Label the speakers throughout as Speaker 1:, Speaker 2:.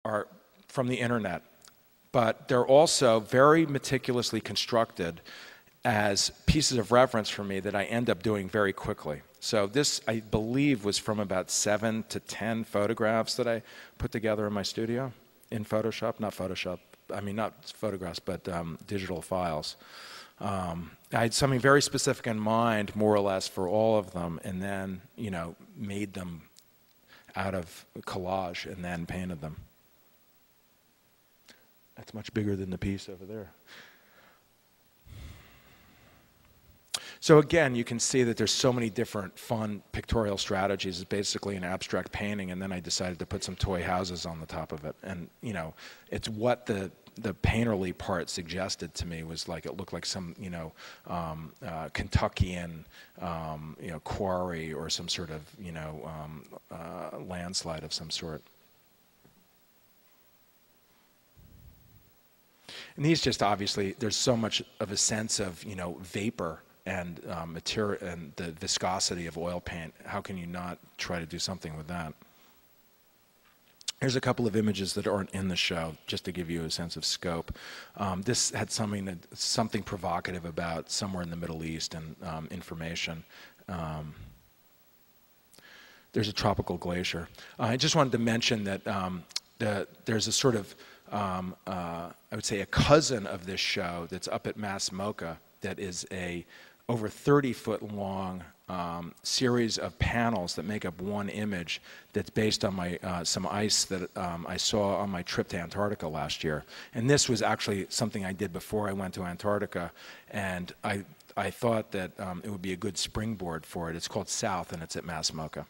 Speaker 1: are from the internet, but they're also very meticulously constructed as pieces of reference for me that I end up doing very quickly. So this, I believe, was from about 7 to 10 photographs that I put together in my studio in Photoshop. Not Photoshop, I mean not photographs, but digital files. I had something very specific in mind, more or less, for all of them, and then, you know, made them out of collage and then painted them. That's much bigger than the piece over there. So again, you can see that there's so many different fun pictorial strategies. It's basically an abstract painting, and then I decided to put some toy houses on the top of it. And, you know, it's what the painterly part suggested to me was like, it looked like some, you know, Kentuckian, you know, quarry or some sort of, you know, landslide of some sort. And these just obviously, there's so much of a sense of, you know, vapor and material and the viscosity of oil paint. How can you not try to do something with that? Here's a couple of images that aren't in the show, just to give you a sense of scope. This had something provocative about somewhere in the Middle East and information. There's a tropical glacier. I just wanted to mention that there's a sort of, I would say, a cousin of this show that's up at Mass MoCA that is a over 30-foot long series of panels that make up one image that's based on my some ice that I saw on my trip to Antarctica last year. And this was actually something I did before I went to Antarctica, and I thought that it would be a good springboard for it. It's called South, and it's at Mass MoCA.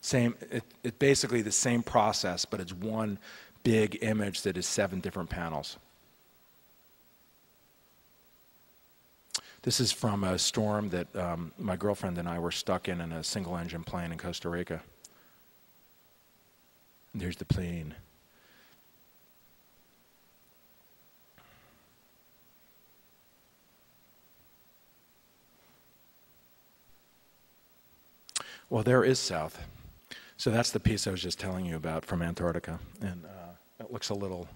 Speaker 1: It's basically the same process, but it's one big image that is 7 different panels. This is from a storm that my girlfriend and I were stuck in a single-engine plane in Costa Rica. And there's the plane. Well, there is South. So that's the piece I was just telling you about from Antarctica. And it looks a little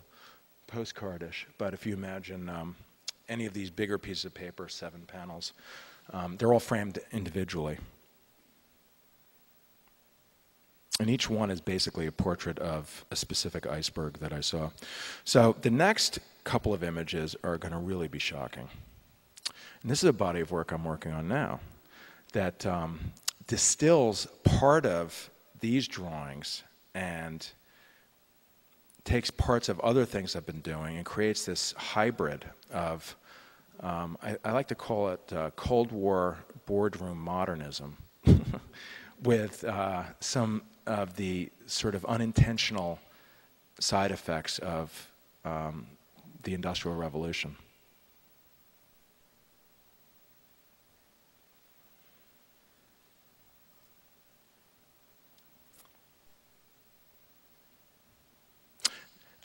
Speaker 1: postcardish, but if you imagine any of these bigger pieces of paper, 7 panels, they're all framed individually. And each one is basically a portrait of a specific iceberg that I saw. So the next couple of images are going to really be shocking. And this is a body of work I'm working on now that distills part of these drawings and takes parts of other things I've been doing and creates this hybrid of, I like to call it Cold War boardroom modernism with some of the sort of unintentional side effects of the Industrial Revolution.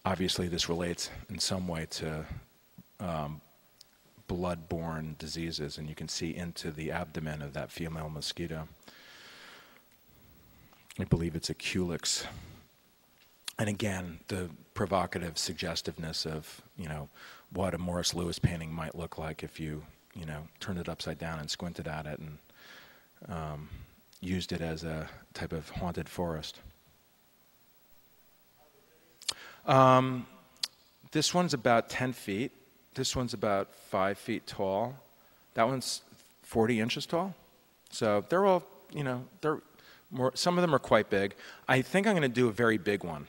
Speaker 1: Obviously, this relates in some way to blood-borne diseases, and you can see into the abdomen of that female mosquito. I believe it's a Culex. And again, the provocative suggestiveness of, you know, what a Morris Louis painting might look like if you, you know, turned it upside down and squinted at it and used it as a type of haunted forest. This one's about 10 feet. This one's about 5 feet tall. That one's 40 inches tall. So they're all, you know, they're more, some of them are quite big. I think I'm going to do a very big one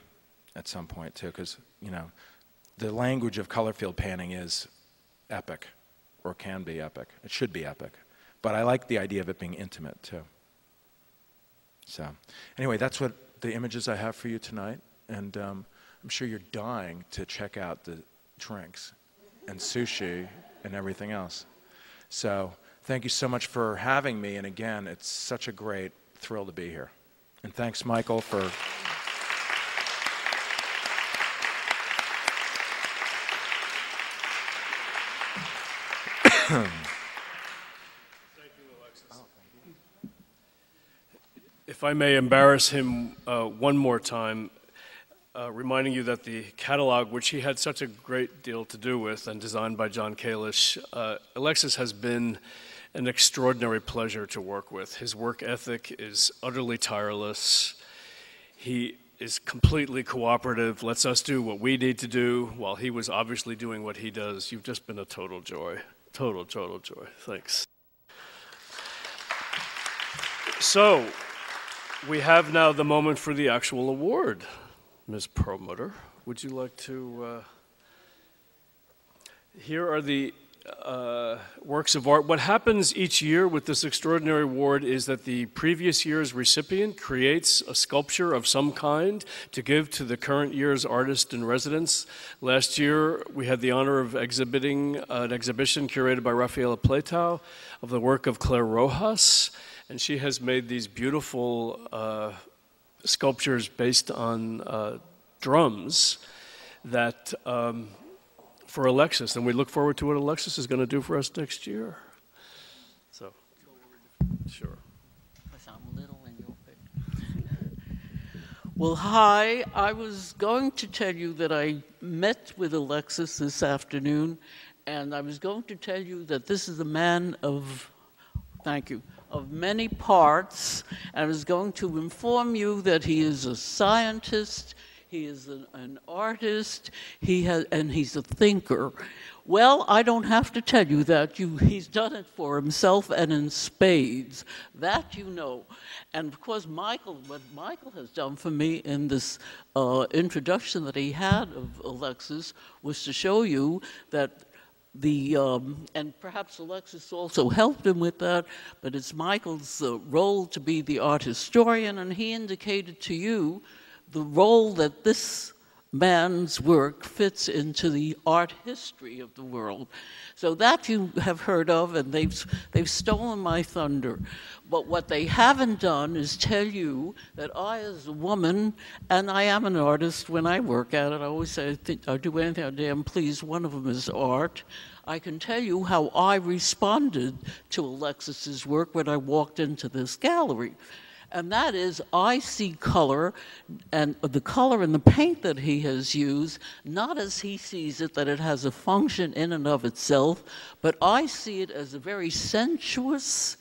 Speaker 1: at some point too, because, you know, the language of color field painting is epic, or can be epic. It should be epic. But I like the idea of it being intimate too. So anyway, that's what the images I have for you tonight. And I'm sure you're dying to check out the drinks and sushi and everything else. So thank you so much for having me. And again, it's such a great thrill to be here. And thanks, Michael, for...
Speaker 2: Thank you, Alexis. Oh, thank you. If I may embarrass him one more time, reminding you that the catalog, which he had such a great deal to do with and designed by John Kalish, Alexis has been an extraordinary pleasure to work with. His work ethic is utterly tireless. He is completely cooperative, lets us do what we need to do while he was obviously doing what he does. You've just been a total joy. Total joy. Thanks. So, we have now the moment for the actual award. Ms. Perlmutter, would you like to... Here are the works of art. What happens each year with this extraordinary award is that the previous year's recipient creates a sculpture of some kind to give to the current year's artist in residence. Last year, we had the honor of exhibiting an exhibition curated by Rafaela Platow of the work of Claire Rojas, and she has made these beautiful sculptures based on drums that for Alexis, and we look forward to what Alexis is going to do for us next year. So, sure.
Speaker 3: Well, hi. I was going to tell you that I met with Alexis this afternoon, and I was going to tell you that this is a man of, thank you, of many parts. And I was going to inform you that he is a scientist, he is an artist, and he's a thinker. Well, I don't have to tell you that. He's done it for himself and in spades. That you know. And of course, what Michael has done for me in this introduction that he had of Alexis was to show you that and perhaps Alexis also helped him with that, but it's Michael's role to be the art historian, and he indicated to you the role that this man's work fits into the art history of the world. So that you have heard of, and they've stolen my thunder. But what they haven't done is tell you that I, as a woman, and I am an artist when I work at it, I always say I do anything I damn please, one of them is art. I can tell you how I responded to Alexis's work when I walked into this gallery. And that is, I see color, and the color in the paint that he has used, not as he sees it, that it has a function in and of itself, but I see it as a very sensuous,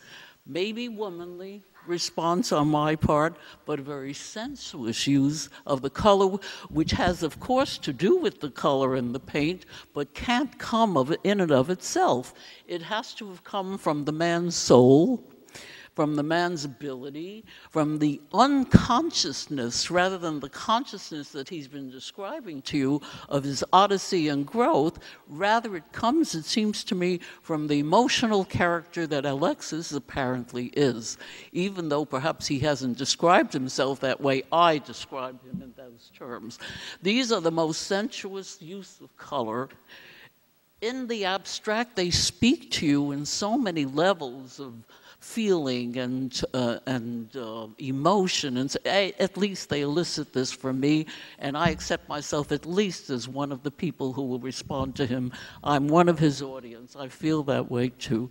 Speaker 3: maybe womanly response on my part, but a very sensuous use of the color, which has, of course, to do with the color in the paint, but can't come in and of itself. It has to have come from the man's soul, from the man's ability, from the unconsciousness, rather than the consciousness that he's been describing to you of his odyssey and growth. Rather, it comes, it seems to me, from the emotional character that Alexis apparently is. Even though perhaps he hasn't described himself that way, I describe him in those terms. These are the most sensuous use of color. In the abstract, they speak to you in so many levels of feeling and emotion, and at least they elicit this from me, and I accept myself at least as one of the people who will respond to him. I'm one of his audience. I feel that way too.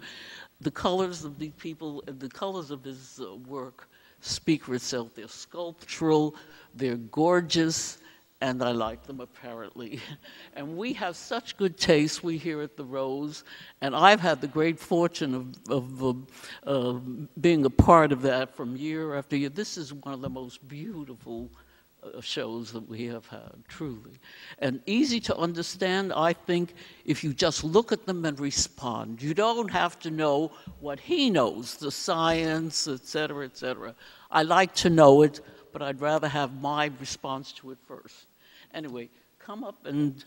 Speaker 3: The colors of the people, the colors of his work speak for itself. They're sculptural, they're gorgeous, and I like them, apparently. And we have such good taste, we here at the Rose, and I've had the great fortune of being a part of that from year after year. This is one of the most beautiful shows that we have had, truly. And easy to understand, I think, if you just look at them and respond. You don't have to know what he knows, the science, et cetera, et cetera. I like to know it, but I'd rather have my response to it first. Anyway, come up and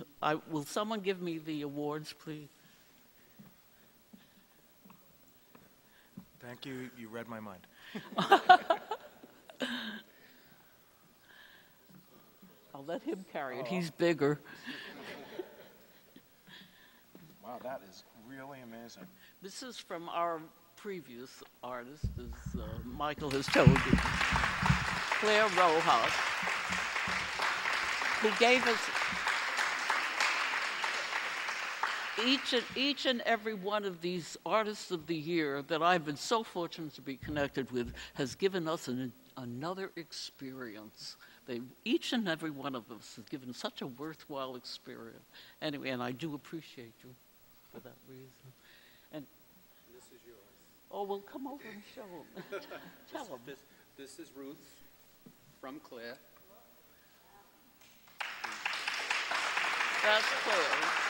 Speaker 3: will someone give me the awards, please?
Speaker 1: Thank you. You read my mind.
Speaker 3: I'll let him carry it. He's bigger.
Speaker 1: Wow, that is really amazing.
Speaker 3: This is from our previous artist, as Michael has told you, Claire Rojas, who gave us each and every one of these artists of the year that I've been so fortunate to be connected with has given us another experience, Each and every one of us has given such a worthwhile experience. Anyway, and I do appreciate you for that reason. And
Speaker 4: this is yours.
Speaker 3: oh, well, come over and show them. Tell them.
Speaker 4: This is Ruth from Claire.
Speaker 3: That's Claire.